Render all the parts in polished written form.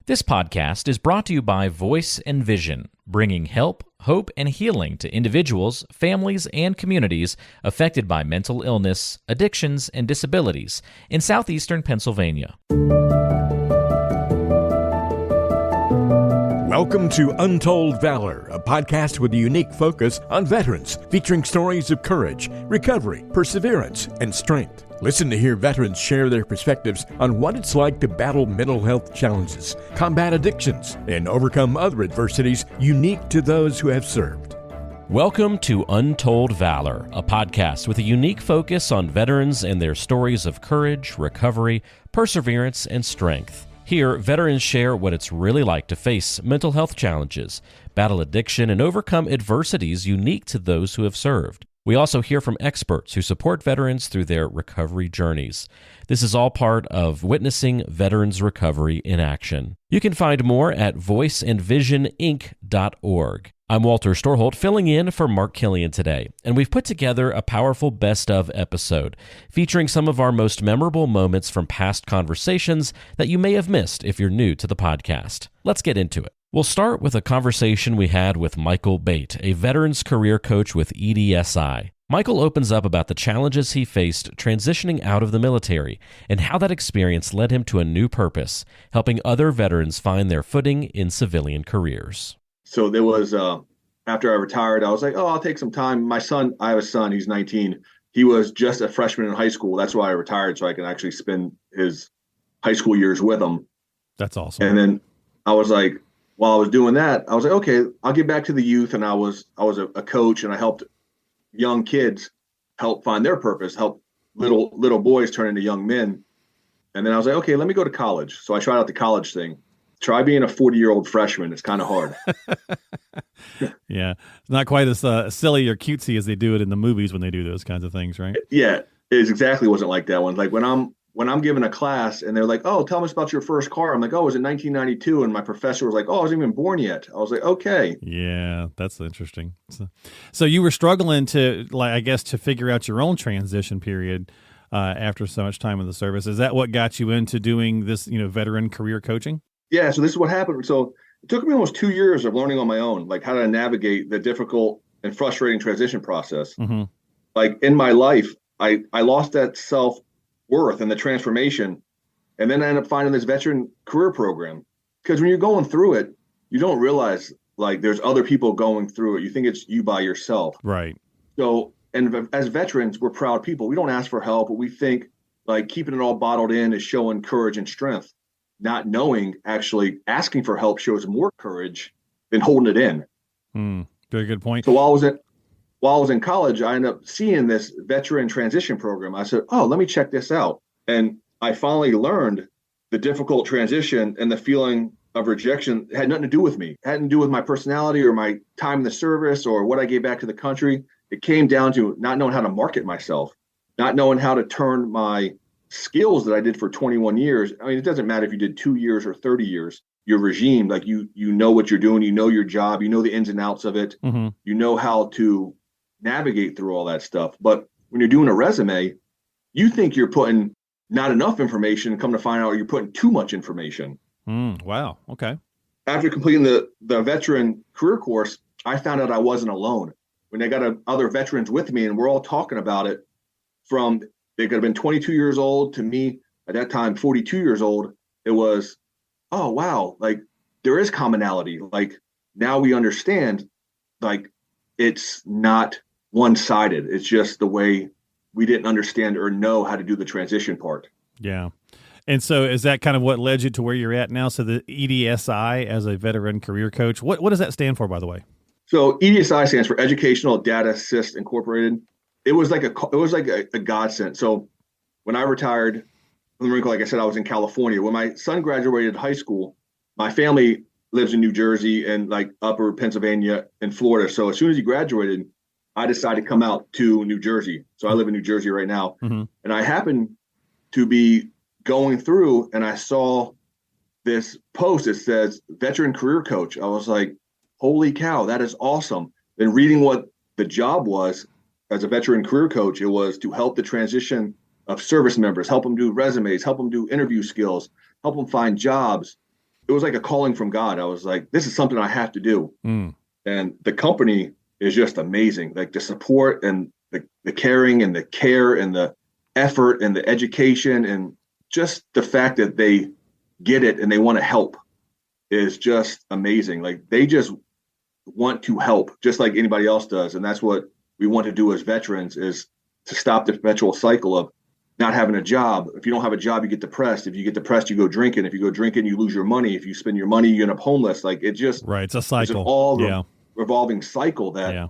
This podcast is brought to you by Voice and Vision, bringing help, hope, and healing to individuals, families, and communities affected by mental illness, addictions, and disabilities in southeastern Pennsylvania. Welcome to Untold Valor, a podcast with a unique focus on veterans, featuring stories of courage, recovery, perseverance, and strength. Listen to hear veterans share their perspectives on what it's like to battle mental health challenges, combat addictions, and overcome other adversities unique to those who have served. Welcome to Untold Valor, a podcast with a unique focus on veterans and their stories of courage, recovery, perseverance, and strength. Here, veterans share what it's really like to face mental health challenges, battle addiction, and overcome adversities unique to those who have served. We also hear from experts who support veterans through their recovery journeys. This is all part of witnessing veterans' recovery in action. You can find more at voiceandvisioninc.org. I'm Walter Storholt, filling in for Mark Killian today, and we've put together a powerful best-of episode featuring some of our most memorable moments from past conversations that you may have missed if you're new to the podcast. Let's get into it. We'll start with a conversation we had with Michael Bate, a veterans career coach with EDSI. Michael opens up about the challenges he faced transitioning out of the military and how that experience led him to a new purpose, helping other veterans find their footing in civilian careers. So there was, after I retired, I was like, I'll take some time. My son, I have a son, he's 19. He was just a freshman in high school. That's why I retired, so I can actually spend his high school years with him. That's awesome. And then I was like, while I was doing that, I was like, okay, I'll get back to the youth. And I was a coach, and I helped young kids help find their purpose, help little boys turn into young men. And then I was like, okay, let me go to college. So I tried out the college thing. Try being a 40-year-old freshman. It's kind of hard. Yeah. It's not quite as silly or cutesy as they do it in the movies when they do those kinds of things, right? Yeah, it exactly wasn't like that one. Like when I'm giving a class and they're like, oh, tell us about your first car. I'm like, oh, it was in 1992. And my professor was like, oh, I wasn't even born yet. I was like, okay. Yeah, that's interesting. So you were struggling to figure out your own transition period after so much time in the service. Is that what got you into doing this, veteran career coaching? Yeah, so this is what happened. So it took me almost 2 years of learning on my own, like how to navigate the difficult and frustrating transition process. Mm-hmm. Like in my life, I lost that self-worth and the transformation. And then I ended up finding this veteran career program. Because when you're going through it, you don't realize like there's other people going through it. You think it's you by yourself. Right. So, and as veterans, we're proud people. We don't ask for help, but we think like keeping it all bottled in is showing courage and strength. Not knowing actually asking for help shows more courage than holding it in. Very good point. So while I was in college, I ended up seeing this veteran transition program. I said, oh, let me check this out. And I finally learned the difficult transition and the feeling of rejection had nothing to do with me. It hadn't to do with my personality or my time in the service or what I gave back to the country. It came down to not knowing how to market myself, not knowing how to turn my skills that I did for 21 years. I mean, it doesn't matter if you did 2 years or 30 years, your regime, like you know what you're doing, you know your job, you know the ins and outs of it, mm-hmm. You know how to navigate through all that stuff. But when you're doing a resume, you think you're putting not enough information and come to find out you're putting too much information. Wow. Okay. After completing the veteran career course, I found out I wasn't alone. When I got other veterans with me and we're all talking about it, from they could have been 22 years old to me at that time, 42 years old. It was, oh, wow, like there is commonality. Like now we understand, like it's not one-sided. It's just the way we didn't understand or know how to do the transition part. Yeah. And so is that kind of what led you to where you're at now? So the EDSI as a veteran career coach, what does that stand for, by the way? So EDSI stands for Educational Data Assist Incorporated. It was like a godsend. So when I retired from the Marine Corps, like I said, I was in California. When my son graduated high school, my family lives in New Jersey and like upper Pennsylvania and Florida. So as soon as he graduated, I decided to come out to New Jersey. So I live in New Jersey right now. Mm-hmm. And I happened to be going through and I saw this post that says veteran career coach. I was like, holy cow, that is awesome. Then reading what the job was, as a veteran career coach, it was to help the transition of service members, help them do resumes, help them do interview skills, help them find jobs. it was like a calling from God. I was like, this is something I have to do. Mm. And the company is just amazing. Like the support and the caring and the care and the effort and the education and just the fact that they get it and they want to help is just amazing. Like they just want to help just like anybody else does. And that's what we want to do as veterans, is to stop the perpetual cycle of not having a job. If you don't have a job, you get depressed. If you get depressed, you go drinking. If you go drinking, you lose your money. If you spend your money, you end up homeless. Like it just, Right. It's a it's an cycle. all Yeah. revolving cycle that Yeah.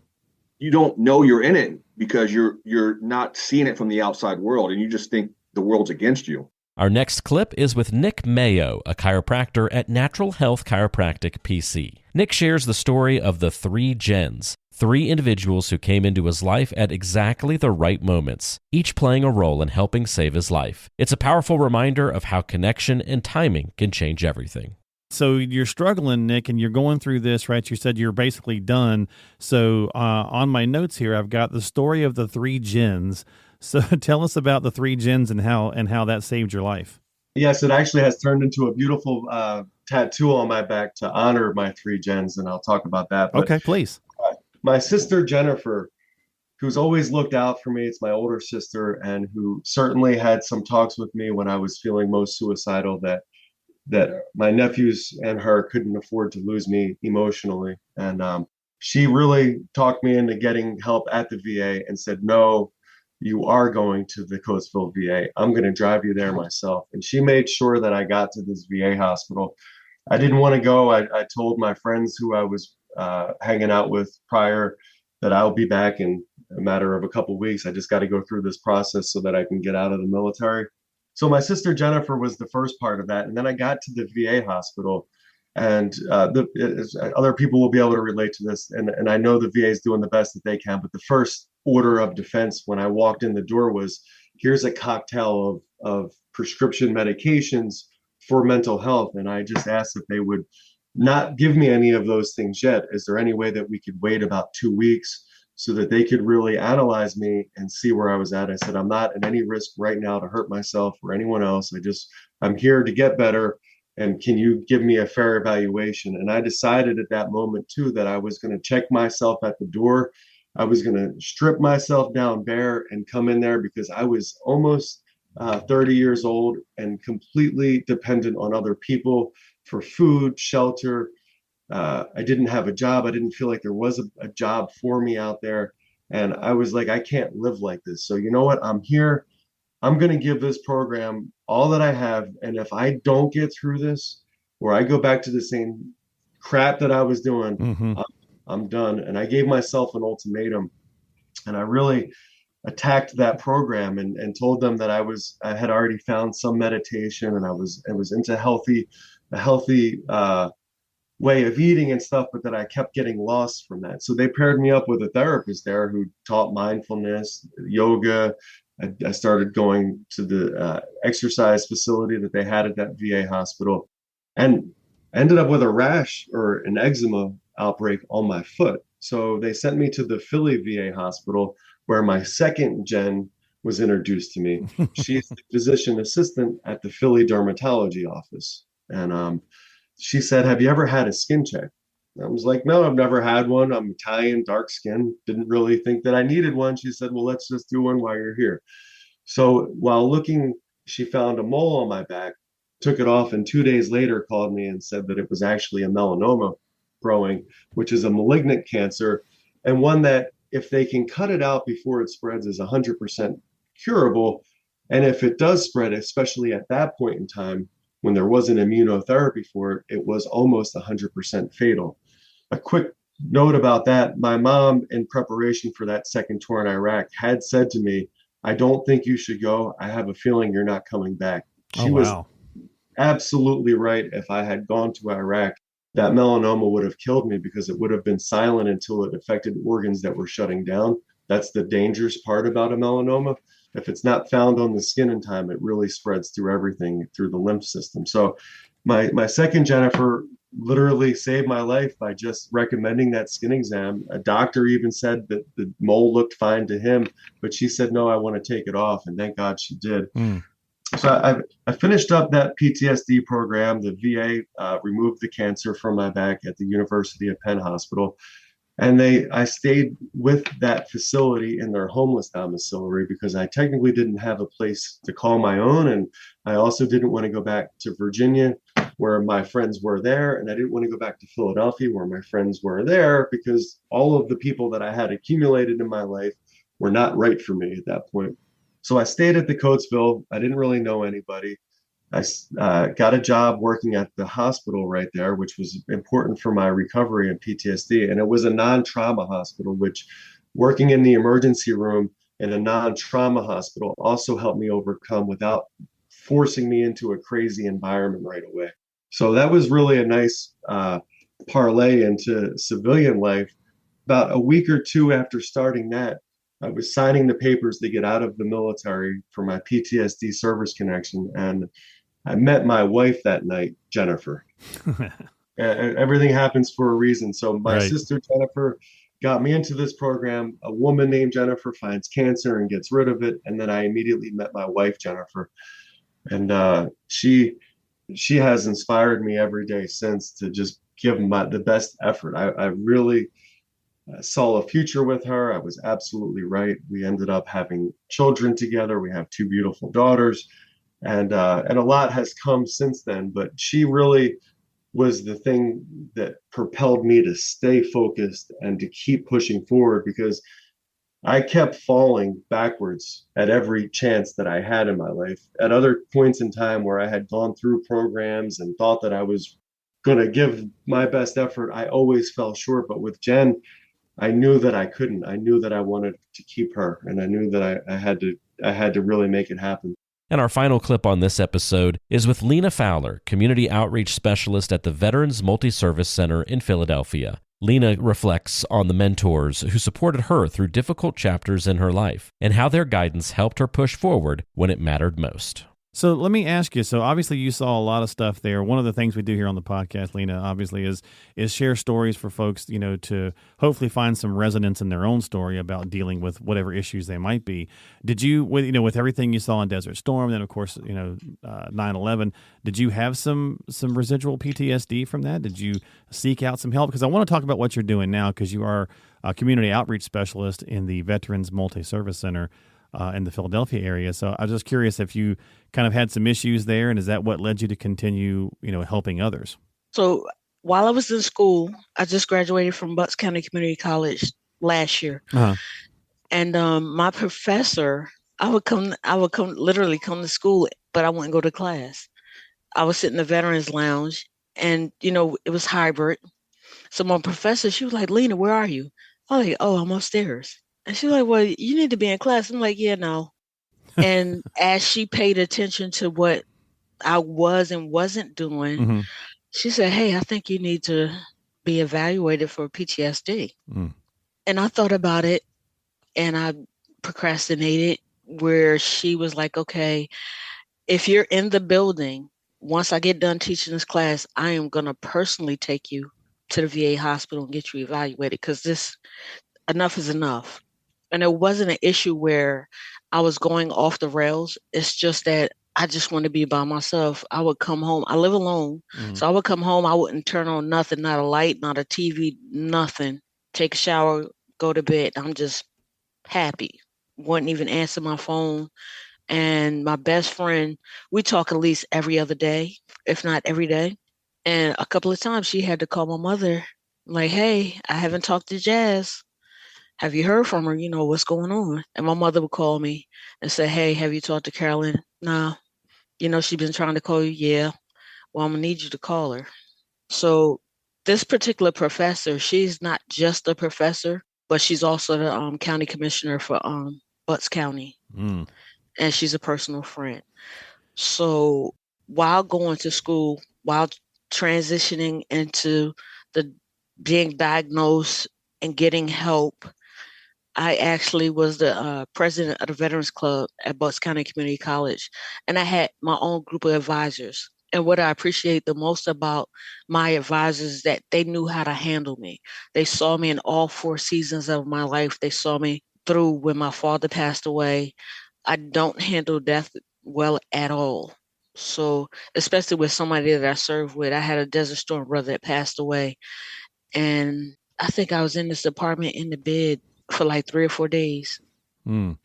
you don't know you're in it because you're not seeing it from the outside world, and you just think the world's against you. Our next clip is with Nick Maio, a chiropractor at Natural Health Chiropractic PC. Nick shares the story of the 3 gens, 3 individuals who came into his life at exactly the right moments, each playing a role in helping save his life. It's a powerful reminder of how connection and timing can change everything. So you're struggling, Nick, and you're going through this, right? You said you're basically done. So on my notes here, I've got the story of the 3 gens. So tell us about the 3 gens and how that saved your life. Yes, it actually has turned into a beautiful tattoo on my back to honor my 3 gens, and I'll talk about that. But Okay, please. my sister Jennifer, who's always looked out for me, it's my older sister, and who certainly had some talks with me when I was feeling most suicidal, that my nephews and her couldn't afford to lose me emotionally. And she really talked me into getting help at the VA and said, no, you are going to the Coatesville VA. I'm going to drive you there myself. And she made sure that I got to this VA hospital. I didn't want to go. I told my friends who I was hanging out with prior that I'll be back in a matter of a couple of weeks. I just got to go through this process so that I can get out of the military. So my sister Jennifer was the first part of that. And then I got to the VA hospital, and other people will be able to relate to this. And I know the VA is doing the best that they can. But the first order of defense when I walked in the door was, here's a cocktail of prescription medications for mental health. And I just asked if they would not give me any of those things yet. Is there any way that we could wait about 2 weeks so that they could really analyze me and see where I was at? I said, I'm not at any risk right now to hurt myself or anyone else. I'm here to get better. And can you give me a fair evaluation? And I decided at that moment too, that I was going to check myself at the door. I was going to strip myself down bare and come in there, because I was almost 30 years old and completely dependent on other people for food, shelter. I didn't have a job. I didn't feel like there was a job for me out there. And I was like, I can't live like this. So you know what? I'm here. I'm going to give this program all that I have. And if I don't get through this, or I go back to the same crap that I was doing, I'm done. And I gave myself an ultimatum. And I really attacked that program and told them that I had already found some meditation, and I was into a healthy way of eating and stuff, but that I kept getting lost from that. So they paired me up with a therapist there who taught mindfulness, yoga. I started going to the exercise facility that they had at that VA hospital, and ended up with a rash or an eczema outbreak on my foot. So they sent me to the Philly VA hospital, where my second gen was introduced to me. She's the physician assistant at the Philly dermatology office. And she said, have you ever had a skin check? I was like, no, I've never had one. I'm Italian, dark skin. Didn't really think that I needed one. She said, well, let's just do one while you're here. So while looking, she found a mole on my back, took it off, and 2 days later called me and said that it was actually a melanoma growing, which is a malignant cancer, and one that, if they can cut it out before it spreads, is 100% curable. And if it does spread, especially at that point in time, when there wasn't immunotherapy for it, it was almost 100% fatal. A quick note about that: my mom, in preparation for that second tour in Iraq, had said to me, I don't think you should go. I have a feeling you're not coming back. She was absolutely right. If I had gone to Iraq, that melanoma would have killed me, because it would have been silent until it affected organs that were shutting down. That's the dangerous part about a melanoma. If it's not found on the skin in time, it really spreads through everything, through the lymph system. So my second Jennifer literally saved my life by just recommending that skin exam. A doctor even said that the mole looked fine to him, but she said, no, I want to take it off. And thank God she did. So I finished up that PTSD program. The VA removed the cancer from my back at the University of Penn Hospital. And I stayed with that facility in their homeless domiciliary because I technically didn't have a place to call my own. And I also didn't want to go back to Virginia where my friends were there. And I didn't want to go back to Philadelphia where my friends were there because all of the people that I had accumulated in my life were not right for me at that point. So I stayed at the Coatesville. I didn't really know anybody. I got a job working at the hospital right there, which was important for my recovery and PTSD. And it was a non-trauma hospital, which working in the emergency room in a non-trauma hospital also helped me overcome without forcing me into a crazy environment right away. So that was really a nice parlay into civilian life. About a week or two after starting that, I was signing the papers to get out of the military for my PTSD service connection. And I met my wife that night, Jennifer. And everything happens for a reason. So my sister, Jennifer, got me into this program. A woman named Jennifer finds cancer and gets rid of it. And then I immediately met my wife, Jennifer. And she has inspired me every day since to just give the best effort. I really saw a future with her. I was absolutely right. We ended up having children together. We have two beautiful daughters. And a lot has come since then, but she really was the thing that propelled me to stay focused and to keep pushing forward because I kept falling backwards at every chance that I had in my life. At other points in time where I had gone through programs and thought that I was going to give my best effort, I always fell short. But with Jen, I knew that I couldn't. I knew that I wanted to keep her, and I knew that I had to really make it happen. And our final clip on this episode is with Lena Fowler, Community Outreach Specialist at the Veterans Multi-Service Center in Philadelphia. Lena reflects on the mentors who supported her through difficult chapters in her life and how their guidance helped her push forward when it mattered most. So let me ask you, so obviously you saw a lot of stuff there. One of the things we do here on the podcast, Lena, obviously is share stories for folks, to hopefully find some resonance in their own story about dealing with whatever issues they might be. Did you, with everything you saw in Desert Storm, then of course, 9/11, did you have some residual PTSD from that? Did you seek out some help? Because I want to talk about what you're doing now, because you are a community outreach specialist in the Veterans Multi-Service Center in the Philadelphia area. So I was just curious if you kind of had some issues there, and is that what led you to continue, helping others? So while I was in school, I just graduated from Bate County Community College last year. Uh-huh. And my professor, I would literally come to school, but I wouldn't go to class. I would sit in the Veterans Lounge, and, it was hybrid. So my professor, she was like, Lena, where are you? I'm like, oh, I'm upstairs. And she's like, well, you need to be in class. I'm like, yeah, no. And as she paid attention to what I was and wasn't doing, Mm-hmm. she said, hey, I think you need to be evaluated for PTSD. Mm. And I thought about it and I procrastinated, where she was like, okay, if you're in the building, once I get done teaching this class, I am going to personally take you to the VA hospital and get you evaluated, because enough is enough. And it wasn't an issue where I was going off the rails. It's just that I just want to be by myself. I would come home. I live alone. Mm-hmm. So I would come home. I wouldn't turn on nothing, not a light, not a TV, nothing. Take a shower, go to bed. I'm just happy. Wouldn't even answer my phone. And my best friend, we talk at least every other day, if not every day. And a couple of times she had to call my mother, like, hey, I haven't talked to Jazz. Have you heard from her? What's going on? And my mother would call me and say, hey, have you talked to Carolyn? No. She's been trying to call you. Yeah. Well, I'm going to need you to call her. So this particular professor, she's not just a professor, but she's also the county commissioner for Butts County. Mm. And she's a personal friend. So while going to school, while transitioning into the being diagnosed and getting help, I actually was the president of the Veterans Club at Butts County Community College, and I had my own group of advisors. And what I appreciate the most about my advisors is that they knew how to handle me. They saw me in all 4 seasons of my life. They saw me through when my father passed away. I don't handle death well at all. So, especially with somebody that I served with, I had a Desert Storm brother that passed away. And I think I was in this apartment in the bed for like 3 or 4 days.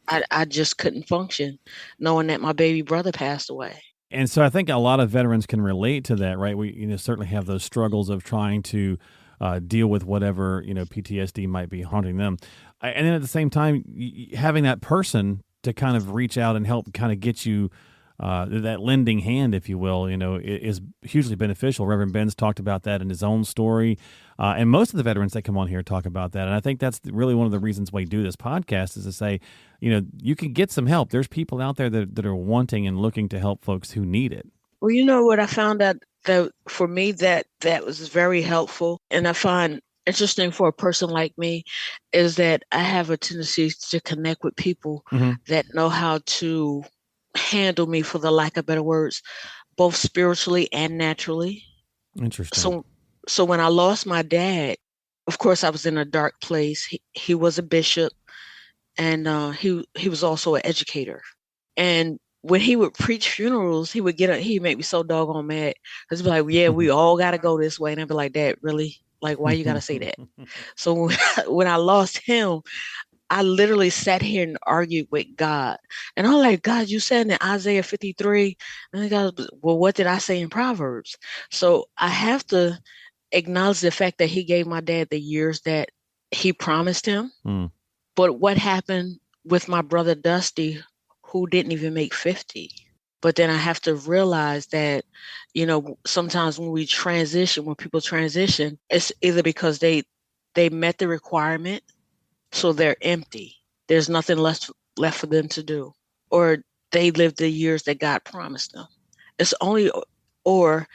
I just couldn't function knowing that my baby brother passed away. And so I think a lot of veterans can relate to that, right? We certainly have those struggles of trying to deal with whatever PTSD might be haunting them, and then at the same time having that person to kind of reach out and help kind of get you that lending hand, if you will, is hugely beneficial. Reverend Ben's talked about that in his own story, and most of the veterans that come on here talk about that. And I think that's really one of the reasons why we do this podcast is to say, you can get some help. There's people out there that are wanting and looking to help folks who need it. Well, you know what I found out that for me that was very helpful, and I find interesting for a person like me is that I have a tendency to connect with people that know how to handle me, for the lack of better words, both spiritually and naturally. Interesting. So when I lost my dad, of course I was in a dark place. He was a bishop, and he was also an educator. And when he would preach funerals, he'd make me so doggone mad. He'd be like, yeah, we all got to go this way. And I'd be like, Dad, really? Like, why you got to say that? So when I lost him, I literally sat here and argued with God. And I'm like, God, you said in Isaiah 53, and God, well, what did I say in Proverbs? So I have to acknowledge the fact that he gave my dad the years that he promised him. But what happened with my brother Dusty, who didn't even make 50? But then I have to realize that, sometimes when people transition, it's either because they met the requirement, so they're empty. There's nothing left for them to do. Or they lived the years that God promised them. It's only, or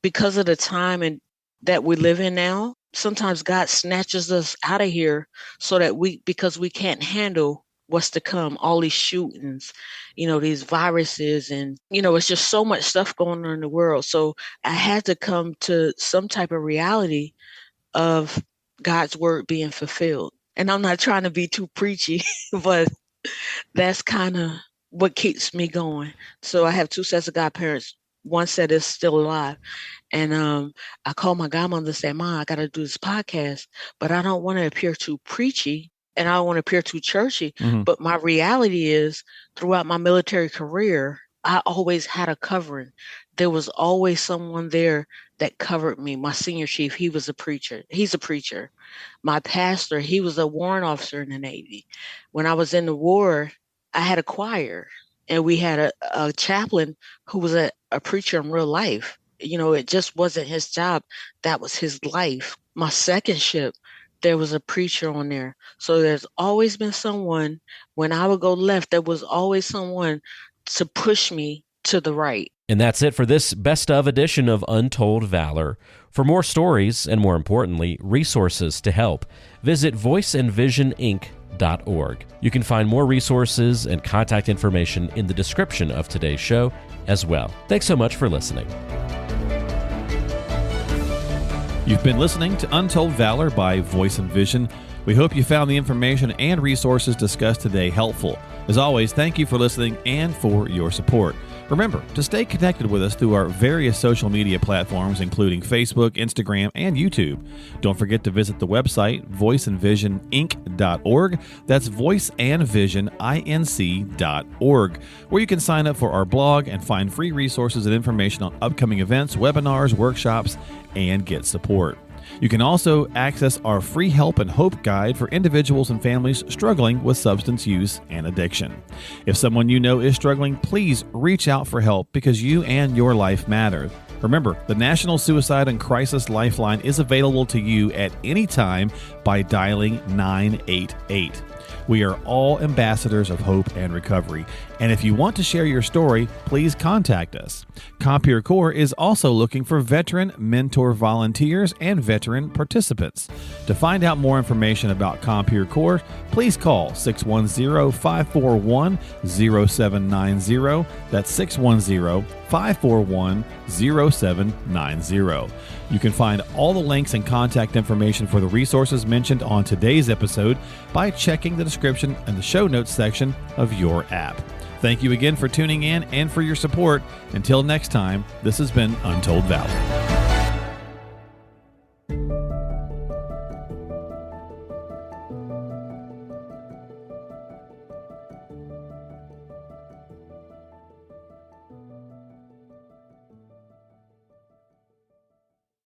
because of the time that we live in now, sometimes God snatches us out of here so that because we can't handle what's to come, all these shootings, these viruses, and, it's just so much stuff going on in the world. So I had to come to some type of reality of God's word being fulfilled. And I'm not trying to be too preachy, but that's kind of what keeps me going. So I have 2 sets of godparents. One set is still alive. And I called my godmother and said, Mom, I got to do this podcast, but I don't want to appear too preachy and I don't want to appear too churchy. But my reality is, throughout my military career, I always had a covering. There was always someone there that covered me. My senior chief, he was a preacher. He's a preacher. My pastor, he was a warrant officer in the Navy. When I was in the war, I had a choir, and we had a chaplain who was a preacher in real life. It just wasn't his job. That was his life. My second ship, there was a preacher on there. So there's always been someone, when I would go left, there was always someone to push me to the right. And that's it for this best of edition of Untold Valor. For more stories, and more importantly, resources to help, visit voiceandvisioninc.org. You can find more resources and contact information in the description of today's show as well. Thanks so much for listening. You've been listening to Untold Valor by Voice and Vision. We hope you found the information and resources discussed today helpful. As always, thank you for listening and for your support. Remember to stay connected with us through our various social media platforms, including Facebook, Instagram, and YouTube. Don't forget to visit the website, voiceandvisioninc.org. That's voiceandvisioninc.org, where you can sign up for our blog and find free resources and information on upcoming events, webinars, workshops, and get support. You can also access our free help and hope guide for individuals and families struggling with substance use and addiction. If someone you know is struggling, please reach out for help because you and your life matter. Remember, the National Suicide and Crisis Lifeline is available to you at any time by dialing 988. We are all ambassadors of hope and recovery. And if you want to share your story, please contact us. Compeer Corps is also looking for veteran mentor volunteers and veteran participants. To find out more information about Compeer Corps, please call 610-541-0790. That's 610-541-0790. You can find all the links and contact information for the resources mentioned on today's episode by checking the description and the show notes section of your app. Thank you again for tuning in and for your support. Until next time, this has been Untold Valor.